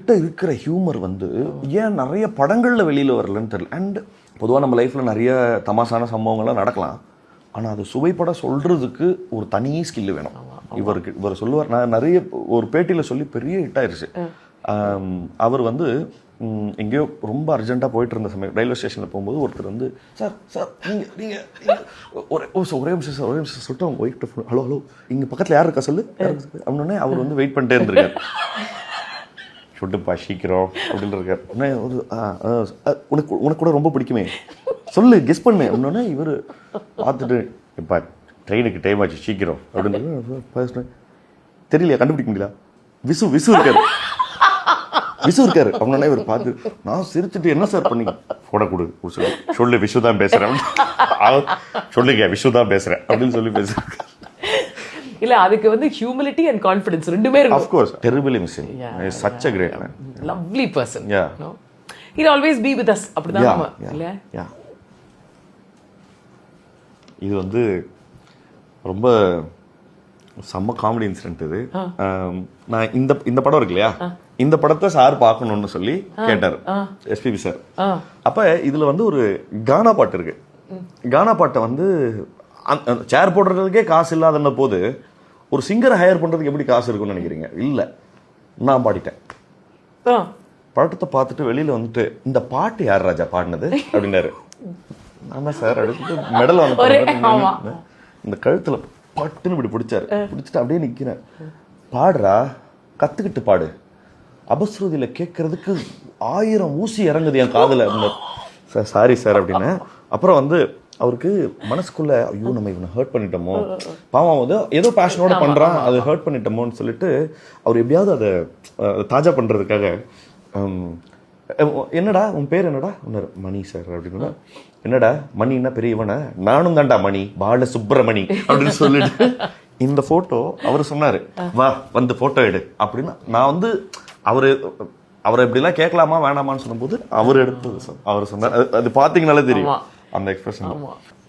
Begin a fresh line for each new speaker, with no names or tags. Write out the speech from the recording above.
அவர்கிட்ட இருக்கிற ஹியூமர் வந்து ஏன் நிறைய படங்களில் வெளியில் வரலன்னு தெரியல. அண்ட் பொதுவாக நம்ம லைஃப்பில் நிறைய தமாசான சம்பவங்கள்லாம் நடக்கலாம், ஆனால் அது சுவைப்பட சொல்கிறதுக்கு ஒரு தனி ஸ்கில்லு வேணும். இவர் சொல்லுவார், நான் நிறைய ஒரு பேட்டியில் சொல்லி பெரிய ஹிட் ஆயிடுச்சு. அவர் வந்து எங்கேயோ ரொம்ப அர்ஜென்ட்டாக போயிட்டு இருந்த சமயம் ரயில்வே ஸ்டேஷனில் போகும்போது ஒருத்தர் வந்து, சார் சார் நீங்கள் ஒரே நிமிஷம் சொல்லிட்டு அவங்க ஒய்ஃப்ட்ட ஃபோன், ஹலோ இங்கே பக்கத்தில் யார் இருக்கா சொல்லு அப்படின்னே அவர் வந்து வெயிட் பண்ணிட்டே இருந்திருக்காரு. சொல்லிட்டுப்பா சீக்கிரம் அப்படின்னு இருக்கார். உனக்கு கூட ரொம்ப பிடிக்குமே சொல்லு கெஸ் பண்ணு அப்படின்னே இவர் பார்த்துட்டு, இப்போ ட்ரெயினுக்கு டைம் ஆச்சு சீக்கிரம் அப்படின்னு தெரியலையா, கண்டுபிடிக்க முடியல, விசு இருக்காரு அப்படின்னா இவர் பார்த்து நான் சிரிச்சுட்டு, என்ன சார் பண்ணீங்க, போட கொடு சொல்லு விசு தான் பேசுறேன், சொல்லுங்க விசு தான் பேசுறேன் அப்படின்னு சொல்லி பேசுறேன்.
இல்ல அதுக்கு வந்து ஹியூமிலிட்டி அண்ட் கான்ஃபிடன்ஸ் ரெண்டுமே இருக்கு.
Of course terribly missing. He is such a great man.
Lovely person.
Yeah.
No? He'll always be with us. அப்படிதான் இல்ல.
Yeah. இது வந்து ரொம்ப செம்ம காமெடி இன்சிடென்ட் இது. நான் இந்த படம் இருக்கு இல்லையா, இந்த படத்தை சார் பார்க்கணும்னு சொல்லி கேட்டார் எஸ்பிபி சார். அப்ப இதுல வந்து ஒரு கானா பாட்டு இருக்கு. கானா பாட்டை வந்து சேர் போடுறதுக்கே காசு இல்லாத போது ஒரு சிங்கரை ஹையர் பண்றதுக்கு எப்படி காசு இருக்கும்னு நினைக்கிறீங்க? இல்ல, நான் பாடிட்டேன். படத்தை பார்த்துட்டு வெளியில வந்துட்டு, இந்த பாட்டு யார் ராஜா பாடினது அப்படின்னாரு. ஆமா சார் அடுத்து மெடல் வாங்க, இந்த கழுத்துல பட்டுன்னு இப்படி பிடிச்சாரு. பிடிச்சிட்டு அப்படியே நிக்கிறேன். பாடுறா, கத்துக்கிட்டு பாடு, அபஸ்ருதியில கேட்கறதுக்கு 1000 ஊசி இறங்குது என் காதுல அப்படின்னாரு. சாரி சார் அப்படின்னு. அப்புறம் வந்து அவருக்கு மனசுக்குள்ள, ஐயோ நம்ம இவனை ஹர்ட் பண்ணிட்டோமோ, பாவம் வந்து ஏதோ பேஷனோட பண்றான், அது ஹர்ட் பண்ணிட்டோமோன்னு சொல்லிட்டு அவர் எப்படியாவது அதை தாஜா பண்றதுக்காக, என்னடா உன் பேர் என்னடா, மணி சார் அப்படின்னு. என்னடா மணின்னா பெரியவன, நானும் தான்டா மணி, பால சுப்பிரமணி அப்படின்னு சொல்லிட்டு இந்த போட்டோ அவர் சொன்னாரு, வா வந்து போட்டோ எடு அப்படின்னு. நான் வந்து அவரை இப்படிலாம் கேட்கலாமா வேணாமான்னு சொல்லும்போது அவர் எடுத்தது அவர் சொன்னார். அது பாத்தீங்கன்னாலே தெரியும் அந்த எக்ஸ்பிரஷன்.